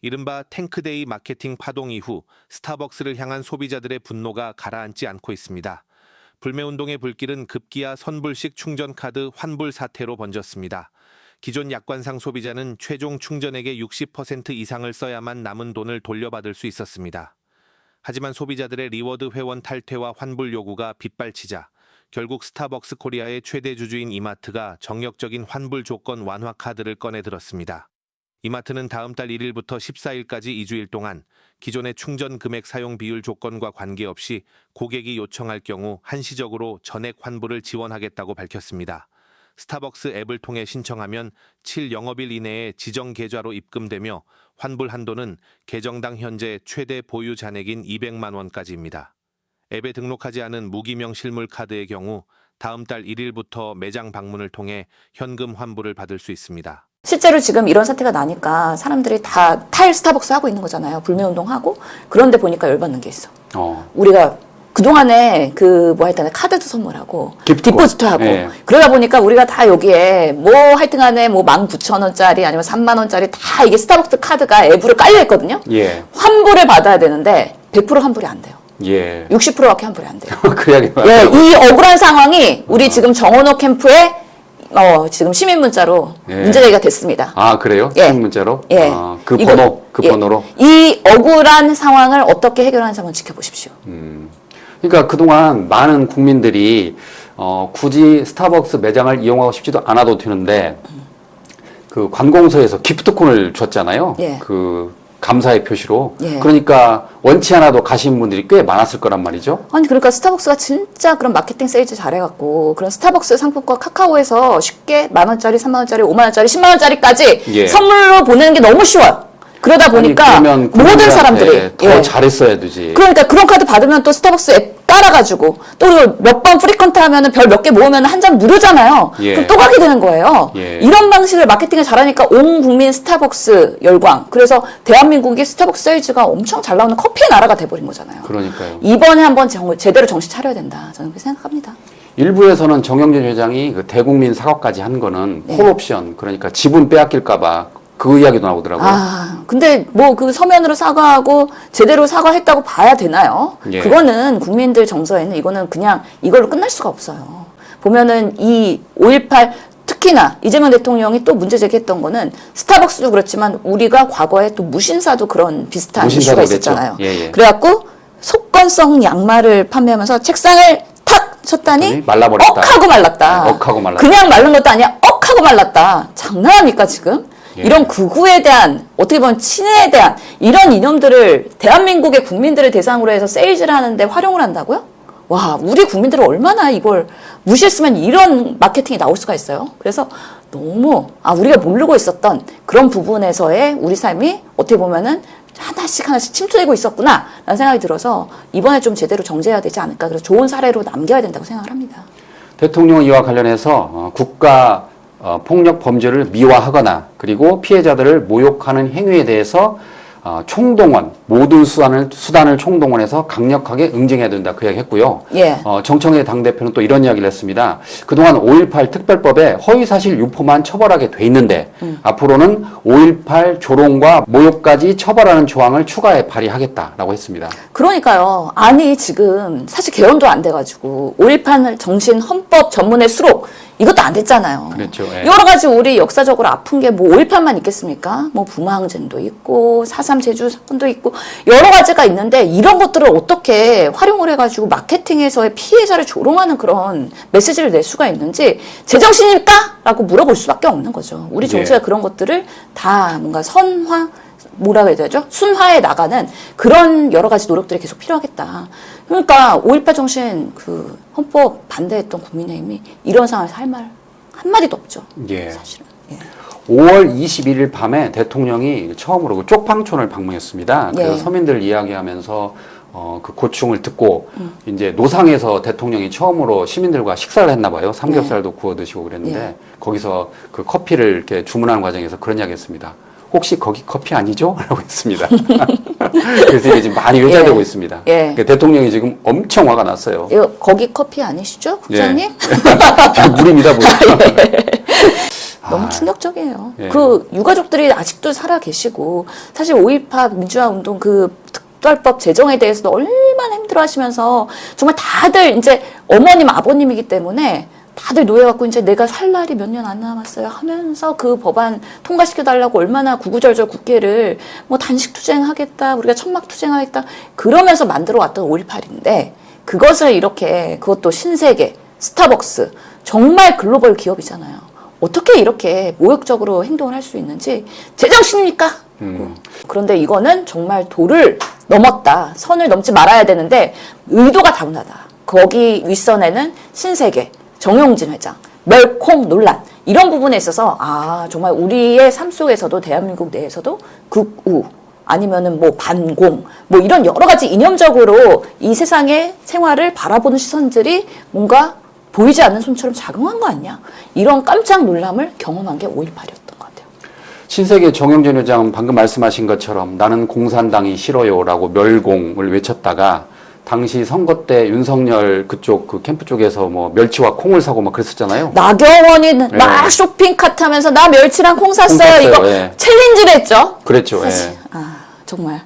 이른바 탱크데이 마케팅 파동 이후 스타벅스를 향한 소비자들의 분노가 가라앉지 않고 있습니다. 불매운동의 불길은 급기야 선불식 충전카드 환불 사태로 번졌습니다. 기존 약관상 소비자는 최종 충전액의 60% 이상을 써야만 남은 돈을 돌려받을 수 있었습니다. 하지만 소비자들의 리워드 회원 탈퇴와 환불 요구가 빗발치자 결국 스타벅스 코리아의 최대 주주인 이마트가 정력적인 환불 조건 완화 카드를 꺼내 들었습니다. 이마트는 다음 달 1일부터 14일까지 2주일 동안 기존의 충전 금액 사용 비율 조건과 관계없이 고객이 요청할 경우 한시적으로 전액 환불을 지원하겠다고 밝혔습니다. 스타벅스 앱을 통해 신청하면 7영업일 이내에 지정 계좌로 입금되며 환불 한도는 계정당 현재 최대 보유 잔액인 200만 원까지입니다. 앱에 등록하지 않은 무기명 실물 카드의 경우 다음 달 1일부터 매장 방문을 통해 현금 환불을 받을 수 있습니다. 실제로 지금 이런 사태가 나니까 사람들이 다 탈 스타벅스 하고 있는 거잖아요. 불매운동하고. 그런데 보니까 열받는 게 있어. 우리가 그동안에 하여튼 카드도 선물하고 디포지트 하고 그러다 보니까 우리가 다 여기에 하여튼 간에 19,000원짜리 아니면 3만 원짜리 다 이게 스타벅스 카드가 앱으로 깔려 있거든요. 환불을 받아야 되는데 100% 환불이 안 돼요. 60%밖에 환불이 안 돼요. 이 억울한 상황이 우리 지금 정원호 캠프에 지금 시민 문자로 문제 제기가 됐습니다. 아, 그래요? 시민 문자로? 그 번호로? 이 억울한 상황을 어떻게 해결하는지 한번 지켜보십시오. 그러니까 그동안 많은 국민들이 굳이 스타벅스 매장을 이용하고 싶지도 않아도 되는데 그 관공서에서 기프트콘을 줬잖아요. 그 감사의 표시로. 그러니까 원치 않아도 가신 분들이 꽤 많았을 거란 말이죠. 아니 그러니까 스타벅스가 진짜 그런 마케팅 세일즈 잘해갖고 그런 스타벅스 상품권 카카오에서 쉽게 10,000원짜리, 30,000원짜리, 50,000원짜리, 100,000원짜리까지 선물로 보내는 게 너무 쉬워요. 그러다 보니까 모든 사람들이 더 잘했어야 되지. 그러니까 그런 카드 받으면 또 스타벅스 앱 깔아가지고 또 몇 번 프리컨트 하면은 별 몇 개 모으면 한 잔 무료잖아요. 그럼 또 가게 되는 거예요. 이런 방식을 마케팅을 잘하니까 온 국민 스타벅스 열광. 그래서 대한민국이 스타벅스 세일즈가 엄청 잘 나오는 커피의 나라가 돼버린 거잖아요. 그러니까요. 이번에 한번 제대로 정신 차려야 된다. 저는 그렇게 생각합니다. 일부에서는 정영진 회장이 그 대국민 사과까지 한 거는 콜옵션, 그러니까 지분 빼앗길까봐 그 이야기도 나오더라고요. 근데 그 서면으로 사과하고 제대로 사과했다고 봐야 되나요? 그거는 국민들 정서에는 이거는 그냥 이걸로 끝날 수가 없어요. 보면은 이 5.18 특히나 이재명 대통령이 또 문제 제기했던 거는 스타벅스도 그렇지만 우리가 과거에 또 무신사도 그런 비슷한 이슈가 있었잖아요. 그래갖고 속건성 양말을 판매하면서 책상을 탁 쳤다니 말라버렸다. 억하고 말랐다. 억하고 말랐다. 그냥 마른 것도 아니야. 억하고 말랐다. 장난합니까 지금? 이런 극우에 대한 어떻게 보면 친애에 대한 이런 이념들을 대한민국의 국민들을 대상으로 해서 세일즈를 하는데 활용을 한다고요? 와, 우리 국민들은 얼마나 이걸 무시했으면 이런 마케팅이 나올 수가 있어요. 그래서 너무 우리가 모르고 있었던 그런 부분에서의 우리 삶이 어떻게 보면은 하나씩 침투되고 있었구나 라는 생각이 들어서 이번에 좀 제대로 정제해야 되지 않을까. 그래서 좋은 사례로 남겨야 된다고 생각을 합니다. 대통령 이와 관련해서 국가 폭력 범죄를 미화하거나 그리고 피해자들을 모욕하는 행위에 대해서 총동원, 모든 수단을 총동원해서 강력하게 응징해야 된다 그 이야기 했고요. 정청래 당대표는 또 이런 이야기를 했습니다. 그동안 5.18 특별법에 허위사실 유포만 처벌하게 돼 있는데 앞으로는 5.18 조롱과 모욕까지 처벌하는 조항을 추가해 발의하겠다라고 했습니다. 그러니까요. 아니 지금 사실 개헌도 안 돼가지고 5.18 정신 헌법 전문의 수록 이것도 안 됐잖아요. 그렇죠. 여러 가지 우리 역사적으로 아픈 게 5.18만 있겠습니까? 부마항쟁도 있고 4.3 제주 사건도 있고 여러 가지가 있는데 이런 것들을 어떻게 활용을 해가지고 마케팅에서의 피해자를 조롱하는 그런 메시지를 낼 수가 있는지 제정신입니까? 라고 물어볼 수밖에 없는 거죠. 우리 정치가 그런 것들을 다 뭔가 뭐라고 해야 되죠? 순화해 나가는 그런 여러 가지 노력들이 계속 필요하겠다. 그러니까 5.18 정신 그 헌법 반대했던 국민의힘이 이런 상황에서 할 말 한마디도 없죠. 사실은. 5월 21일 밤에 대통령이 처음으로 그 쪽방촌을 방문했습니다. 그래서 서민들 이야기하면서 그 고충을 듣고 이제 노상에서 대통령이 처음으로 시민들과 식사를 했나 봐요. 삼겹살도 구워 드시고 그랬는데 거기서 그 커피를 이렇게 주문하는 과정에서 그런 이야기 했습니다. 혹시 거기 커피 아니죠? 라고 했습니다. 그래서 이게 지금 많이 회자되고 있습니다. 그러니까 대통령이 지금 엄청 화가 났어요. 거기 커피 아니시죠? 국장님? 물입니다, 물. 너무 충격적이에요. 예. 그 유가족들이 아직도 살아 계시고 사실 5.18 민주화 운동 그 특별법 제정에 대해서도 얼마나 힘들어하시면서 정말 다들 이제 어머님 아버님이기 때문에 다들 노예갖고 이제 내가 살 날이 몇 년 안 남았어요 하면서 그 법안 통과시켜달라고 얼마나 구구절절 국회를 뭐 단식 투쟁하겠다 우리가 천막 투쟁하겠다 그러면서 만들어 왔던 5.18인데 그것을 이렇게 그것도 신세계 스타벅스 정말 글로벌 기업이잖아요. 어떻게 이렇게 모욕적으로 행동을 할 수 있는지 제정신입니까? 그런데 이거는 정말 도를 넘었다. 선을 넘지 말아야 되는데 의도가 다분하다. 거기 윗선에는 신세계, 정용진 회장, 멸콩 논란 이런 부분에 있어서 아 정말 우리의 삶 속에서도 대한민국 내에서도 극우 아니면은 뭐 반공 뭐 이런 여러 가지 이념적으로 이 세상의 생활을 바라보는 시선들이 뭔가 보이지 않는 손처럼 작용한 거 아니냐 이런 깜짝 놀람을 경험한 게 5.18이었던 것 같아요. 신세계 정영진 회장은 방금 말씀하신 것처럼 나는 공산당이 싫어요라고 멸공을 외쳤다가 당시 선거 때 윤석열 그쪽 그 캠프 쪽에서 뭐 멸치와 콩을 사고 막 그랬었잖아요. 나경원이 막 쇼핑 카트 하면서 나 멸치랑 콩 샀어요. 콩 샀어요. 이거 예. 챌린지를 했죠. 그랬죠. 사실 예. 아 정말